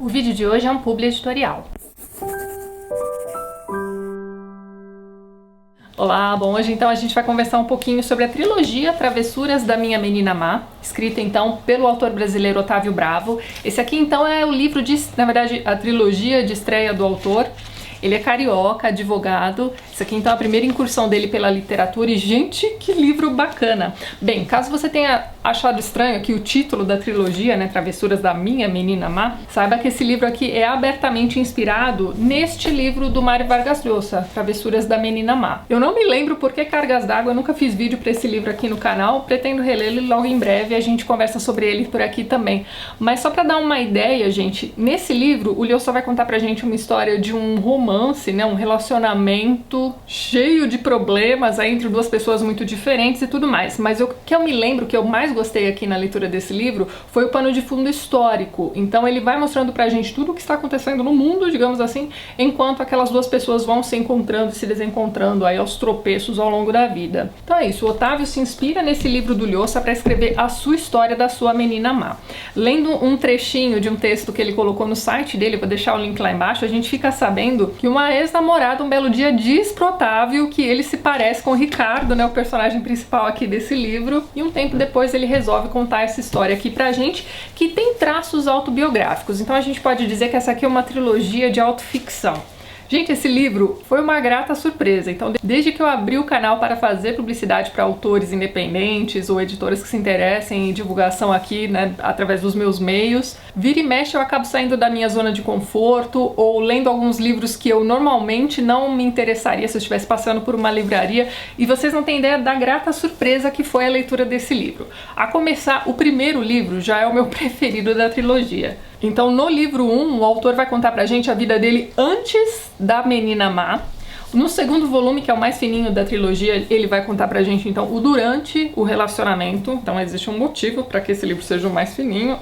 O vídeo de hoje é um publi editorial. Olá, bom, hoje então a gente vai conversar um pouquinho sobre a trilogia Travessuras da Minha Menina Má, escrita então pelo autor brasileiro Otávio Bravo. Esse aqui então é o livro na verdade, a trilogia de estreia do autor. Ele é carioca, advogado. Isso aqui então é a primeira incursão dele pela literatura e, gente, que livro bacana! Bem, caso você tenha achado estranho aqui o título da trilogia, né, Travessuras da Minha Menina Má, saiba que esse livro aqui é abertamente inspirado neste livro do Mário Vargas Llosa, Travessuras da Menina Má. Eu não me lembro por que cargas d'água, eu nunca fiz vídeo para esse livro aqui no canal, pretendo relê-lo logo em breve, a gente conversa sobre ele por aqui também. Mas só para dar uma ideia, gente, nesse livro o Llosa vai contar pra gente uma história de um romance, né, um relacionamento cheio de problemas aí entre duas pessoas muito diferentes e tudo mais. Mas o que eu me lembro, que eu mais gostei aqui na leitura desse livro, foi o pano de fundo histórico. Então ele vai mostrando pra gente tudo o que está acontecendo no mundo, digamos assim, enquanto aquelas duas pessoas vão se encontrando e se desencontrando aí aos tropeços ao longo da vida. Então é isso, o Otávio se inspira nesse livro do Llosa para escrever a sua história da sua menina má. Lendo um trechinho de um texto que ele colocou no site dele, vou deixar o link lá embaixo, a gente fica sabendo que uma ex-namorada um belo dia diz pro Otávio que ele se parece com o Ricardo, né, o personagem principal aqui desse livro, e um tempo depois ele resolve contar essa história aqui pra gente, que tem traços autobiográficos. Então a gente pode dizer que essa aqui é uma trilogia de autoficção. Gente, esse livro foi uma grata surpresa. Então, desde que eu abri o canal para fazer publicidade para autores independentes ou editoras que se interessem em divulgação aqui, né, através dos meus meios, vira e mexe eu acabo saindo da minha zona de conforto ou lendo alguns livros que eu normalmente não me interessaria se eu estivesse passando por uma livraria, e vocês não têm ideia da grata surpresa que foi a leitura desse livro. A começar, o primeiro livro já é o meu preferido da trilogia. Então, no livro 1, o autor vai contar pra gente a vida dele antes da menina má. No segundo volume, que é o mais fininho da trilogia, ele vai contar pra gente, então, o durante o relacionamento. Então, existe um motivo para que esse livro seja o mais fininho.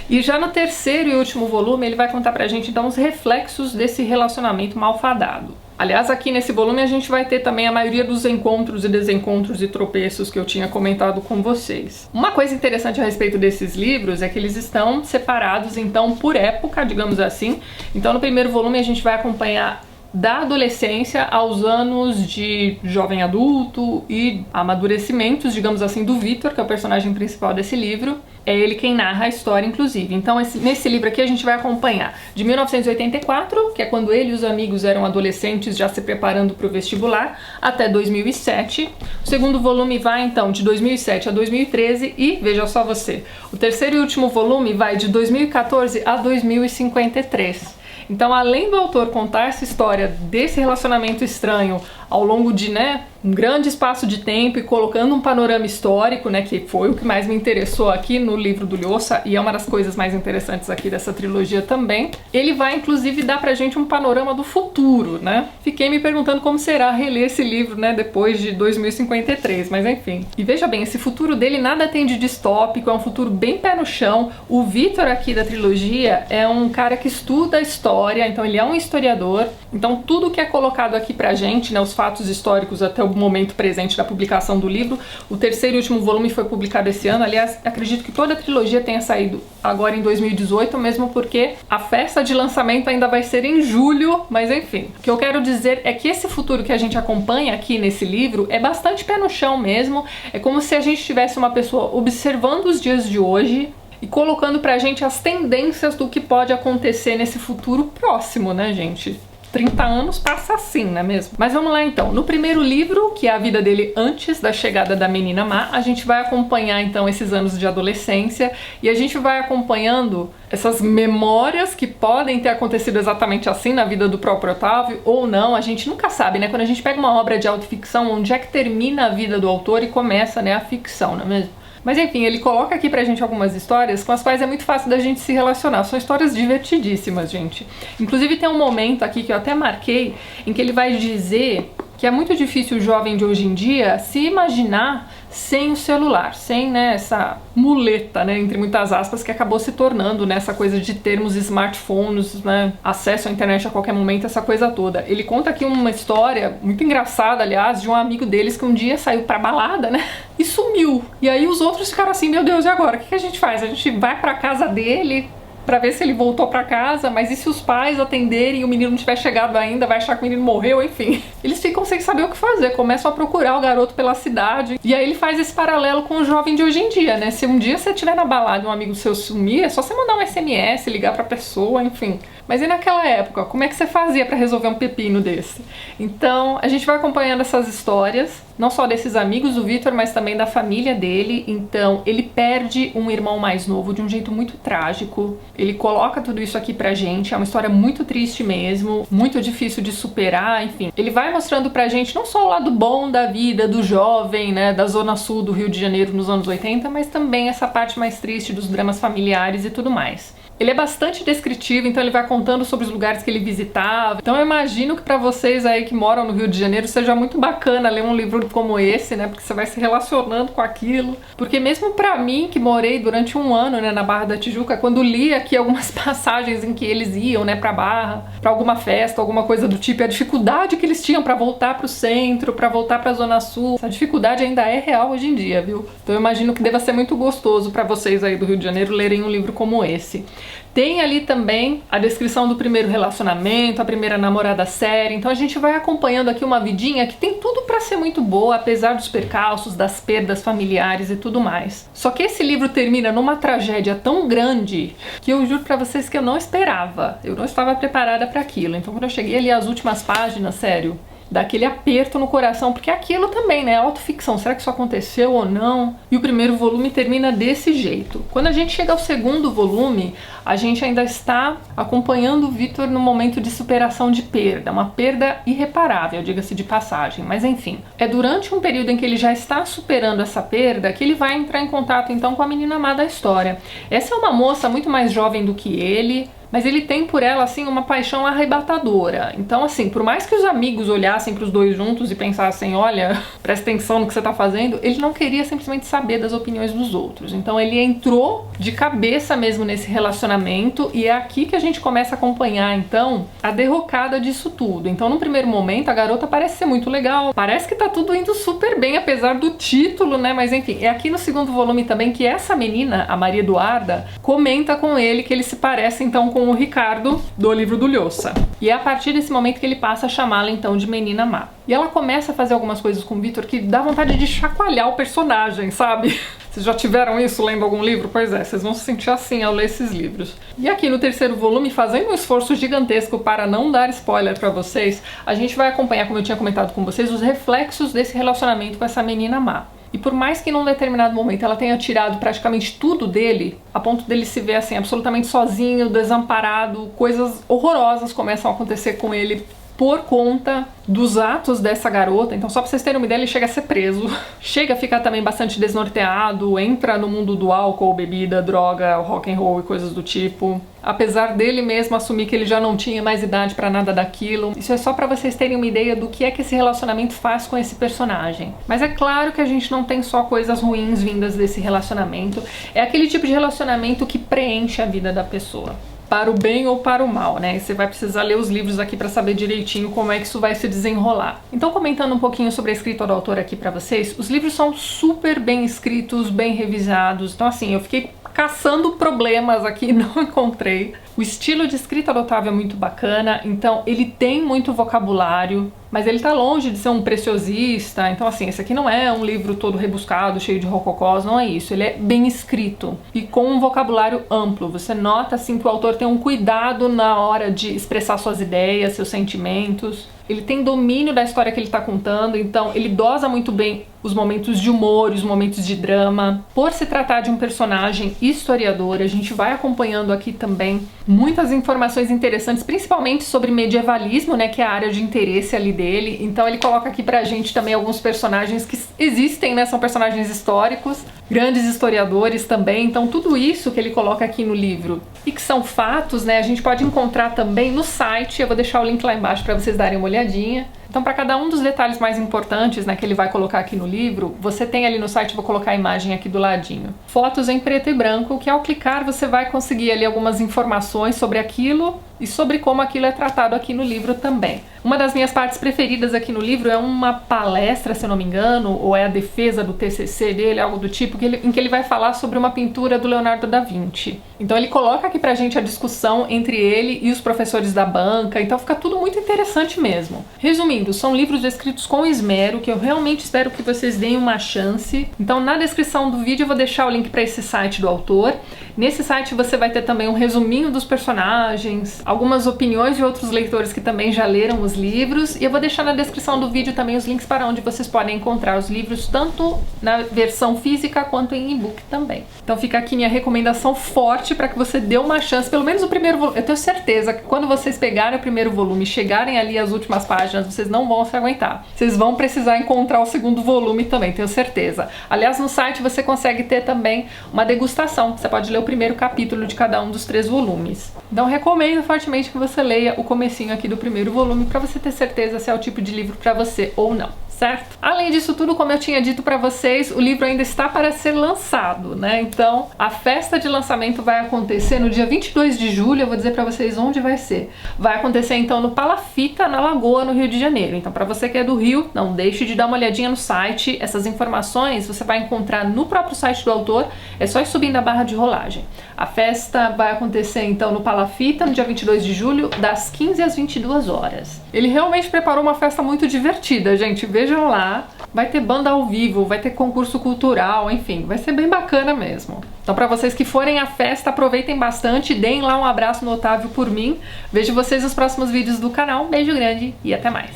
E já no terceiro e último volume, ele vai contar pra gente, então, os reflexos desse relacionamento malfadado. Aliás, aqui nesse volume a gente vai ter também a maioria dos encontros e desencontros e tropeços que eu tinha comentado com vocês. Uma coisa interessante a respeito desses livros é que eles estão separados, então, por época, digamos assim. Então, no primeiro volume a gente vai acompanhar da adolescência aos anos de jovem adulto e amadurecimentos, digamos assim, do Vitor, que é o personagem principal desse livro. É ele quem narra a história, inclusive. Então, nesse livro aqui a gente vai acompanhar de 1984, que é quando ele e os amigos eram adolescentes já se preparando para o vestibular, até 2007. O segundo volume vai, então, de 2007 a 2013 e, veja só você, o terceiro e último volume vai de 2014 a 2053. Então, além do autor contar essa história desse relacionamento estranho ao longo de, né, um grande espaço de tempo e colocando um panorama histórico, né, que foi o que mais me interessou aqui no livro do Llosa e é uma das coisas mais interessantes aqui dessa trilogia também, ele vai inclusive dar pra gente um panorama do futuro, né? Fiquei me perguntando como será reler esse livro, né, depois de 2053, mas enfim. E veja bem, esse futuro dele nada tem de distópico, é um futuro bem pé no chão. O Vitor aqui da trilogia é um cara que estuda a história, então ele é um historiador, então tudo que é colocado aqui pra gente, né, os fatos históricos até o momento presente da publicação do livro. O terceiro e último volume foi publicado esse ano. Aliás, acredito que toda a trilogia tenha saído agora em 2018, mesmo porque a festa de lançamento ainda vai ser em julho, mas enfim. O que eu quero dizer é que esse futuro que a gente acompanha aqui nesse livro é bastante pé no chão mesmo. É como se a gente tivesse uma pessoa observando os dias de hoje e colocando pra gente as tendências do que pode acontecer nesse futuro próximo, né, gente? 30 anos passa assim, não é mesmo? Mas vamos lá então. No primeiro livro, que é a vida dele antes da chegada da menina má, a gente vai acompanhar então esses anos de adolescência e a gente vai acompanhando essas memórias que podem ter acontecido exatamente assim na vida do próprio Otávio ou não, a gente nunca sabe, né? Quando a gente pega uma obra de autoficção, onde é que termina a vida do autor e começa, né, a ficção, não é mesmo? Mas enfim, ele coloca aqui pra gente algumas histórias com as quais é muito fácil da gente se relacionar. São histórias divertidíssimas, gente. Inclusive tem um momento aqui que eu até marquei, em que ele vai dizer que é muito difícil o jovem de hoje em dia se imaginar sem o celular, sem, né, essa muleta, né, entre muitas aspas, que acabou se tornando, né, essa coisa de termos smartphones, né, acesso à internet a qualquer momento, essa coisa toda. Ele conta aqui uma história muito engraçada, aliás, de um amigo deles que um dia saiu pra balada, né, e sumiu. E aí os outros ficaram assim, meu Deus, e agora? O que a gente faz? A gente vai pra casa dele, pra ver se ele voltou pra casa, mas e se os pais atenderem e o menino não tiver chegado ainda, vai achar que o menino morreu, enfim. Eles ficam sem saber o que fazer, começam a procurar o garoto pela cidade, e aí ele faz esse paralelo com o jovem de hoje em dia, né? Se um dia você estiver na balada e um amigo seu sumir, é só você mandar um SMS, ligar pra pessoa, enfim. Mas e naquela época, como é que você fazia pra resolver um pepino desse? Então, a gente vai acompanhando essas histórias, não só desses amigos do Victor, mas também da família dele. Então, ele perde um irmão mais novo de um jeito muito trágico. Ele coloca tudo isso aqui pra gente, é uma história muito triste mesmo, muito difícil de superar, enfim. Ele vai mostrando pra gente não só o lado bom da vida do jovem, né, da zona sul do Rio de Janeiro nos anos 80, mas também essa parte mais triste dos dramas familiares e tudo mais. Ele é bastante descritivo, então ele vai contando sobre os lugares que ele visitava. Então eu imagino que pra vocês aí que moram no Rio de Janeiro seja muito bacana ler um livro como esse, né? Porque você vai se relacionando com aquilo. Porque mesmo pra mim, que morei durante um ano, né, na Barra da Tijuca, quando li aqui algumas passagens em que eles iam, né, pra Barra, pra alguma festa, alguma coisa do tipo, e a dificuldade que eles tinham pra voltar pro centro, pra voltar pra Zona Sul, essa dificuldade ainda é real hoje em dia, viu? Então eu imagino que deva ser muito gostoso pra vocês aí do Rio de Janeiro lerem um livro como esse. Tem ali também a descrição do primeiro relacionamento, a primeira namorada séria, então a gente vai acompanhando aqui uma vidinha que tem tudo pra ser muito boa, apesar dos percalços, das perdas familiares e tudo mais. Só que esse livro termina numa tragédia tão grande que eu juro pra vocês que eu não esperava, eu não estava preparada pra aquilo. Então quando eu cheguei ali às últimas páginas, sério, dá aquele aperto no coração, porque aquilo também, né, autoficção, será que isso aconteceu ou não? E o primeiro volume termina desse jeito. Quando a gente chega ao segundo volume, a gente ainda está acompanhando o Victor no momento de superação de perda, uma perda irreparável, diga-se de passagem, mas enfim. É durante um período em que ele já está superando essa perda que ele vai entrar em contato então com a menina má da história. Essa é uma moça muito mais jovem do que ele, mas ele tem por ela, assim, uma paixão arrebatadora. Então, assim, por mais que os amigos olhassem pros dois juntos e pensassem, olha, presta atenção no que você tá fazendo, ele não queria simplesmente saber das opiniões dos outros. Então ele entrou de cabeça mesmo nesse relacionamento e é aqui que a gente começa a acompanhar, então, a derrocada disso tudo. Então, no primeiro momento, a garota parece ser muito legal, parece que tá tudo indo super bem, apesar do título, né? Mas enfim, é aqui no segundo volume também que essa menina, a Maria Eduarda, comenta com ele que ele se parece, então, com o Ricardo do livro do Lhosa. E é a partir desse momento que ele passa a chamá-la então de menina má. E ela começa a fazer algumas coisas com o Victor que dá vontade de chacoalhar o personagem, sabe? Vocês já tiveram isso lendo algum livro? Pois é, vocês vão se sentir assim ao ler esses livros. E aqui no terceiro volume, fazendo um esforço gigantesco para não dar spoiler pra vocês, a gente vai acompanhar, como eu tinha comentado com vocês, os reflexos desse relacionamento com essa menina má. E por mais que num determinado momento ela tenha tirado praticamente tudo dele, a ponto dele se ver assim absolutamente sozinho, desamparado, coisas horrorosas começam a acontecer com ele por conta dos atos dessa garota. Então, só pra vocês terem uma ideia, ele chega a ser preso, chega a ficar também bastante desnorteado, entra no mundo do álcool, bebida, droga, rock and roll e coisas do tipo. Apesar dele mesmo assumir que ele já não tinha mais idade pra nada daquilo. Isso é só pra vocês terem uma ideia do que é que esse relacionamento faz com esse personagem. Mas é claro que a gente não tem só coisas ruins vindas desse relacionamento. É aquele tipo de relacionamento que preenche a vida da pessoa, para o bem ou para o mal, né? E você vai precisar ler os livros aqui para saber direitinho como é que isso vai se desenrolar. Então, comentando um pouquinho sobre a escrita do autor aqui para vocês, os livros são super bem escritos, bem revisados. Então, assim, eu fiquei caçando problemas aqui e não encontrei. O estilo de escrita do Otávio é muito bacana, então ele tem muito vocabulário, mas ele tá longe de ser um preciosista. Então, assim, esse aqui não é um livro todo rebuscado, cheio de rococós, não é isso. Ele é bem escrito e com um vocabulário amplo. Você nota, assim, que o autor tem um cuidado na hora de expressar suas ideias, seus sentimentos. Ele tem domínio da história que ele está contando, então ele dosa muito bem os momentos de humor, os momentos de drama. Por se tratar de um personagem historiador, a gente vai acompanhando aqui também muitas informações interessantes, principalmente sobre medievalismo, né, que é a área de interesse ali dele. Então ele coloca aqui pra gente também alguns personagens que existem, né, são personagens históricos, grandes historiadores também. Então tudo isso que ele coloca aqui no livro e que são fatos, né, a gente pode encontrar também no site. Eu vou deixar o link lá embaixo para vocês darem uma olhadinha. Então, para cada um dos detalhes mais importantes, né, que ele vai colocar aqui no livro, você tem ali no site, vou colocar a imagem aqui do ladinho. Fotos em preto e branco, que ao clicar você vai conseguir ali algumas informações sobre aquilo e sobre como aquilo é tratado aqui no livro também. Uma das minhas partes preferidas aqui no livro é uma palestra, se eu não me engano, ou é a defesa do TCC dele, algo do tipo, em que ele vai falar sobre uma pintura do Leonardo da Vinci. Então ele coloca aqui pra gente a discussão entre ele e os professores da banca, então fica tudo muito interessante mesmo. Resumindo, são livros escritos com esmero, que eu realmente espero que vocês deem uma chance. Então na descrição do vídeo eu vou deixar o link para esse site do autor. Nesse site você vai ter também um resuminho dos personagens, algumas opiniões de outros leitores que também já leram os livros, e eu vou deixar na descrição do vídeo também os links para onde vocês podem encontrar os livros, tanto na versão física quanto em e-book também. Então fica aqui minha recomendação forte para que você dê uma chance, pelo menos o primeiro volume. Eu tenho certeza que quando vocês pegarem o primeiro volume e chegarem ali às últimas páginas, vocês não vão se aguentar. Vocês vão precisar encontrar o segundo volume também, tenho certeza. Aliás, no site você consegue ter também uma degustação. Você pode ler o primeiro capítulo de cada um dos 3 volumes. Então recomendo fortemente que você leia o comecinho aqui do primeiro volume para você ter certeza se é o tipo de livro para você ou não. Certo? Além disso tudo, como eu tinha dito para vocês, o livro ainda está para ser lançado, né? Então, a festa de lançamento vai acontecer no dia 22 de julho, eu vou dizer para vocês onde vai ser. Vai acontecer então no Palafita, na Lagoa, no Rio de Janeiro. Então, para você que é do Rio, não deixe de dar uma olhadinha no site. Essas informações você vai encontrar no próprio site do autor, é só ir subindo a barra de rolagem. A festa vai acontecer então no Palafita, no dia 22 de julho, das 15 às 22 horas. Ele realmente preparou uma festa muito divertida, gente. Vejam lá, vai ter banda ao vivo, vai ter concurso cultural, enfim, vai ser bem bacana mesmo. Então para vocês que forem à festa, aproveitem bastante, deem lá um abraço no Otávio por mim. Vejo vocês nos próximos vídeos do canal, um beijo grande e até mais!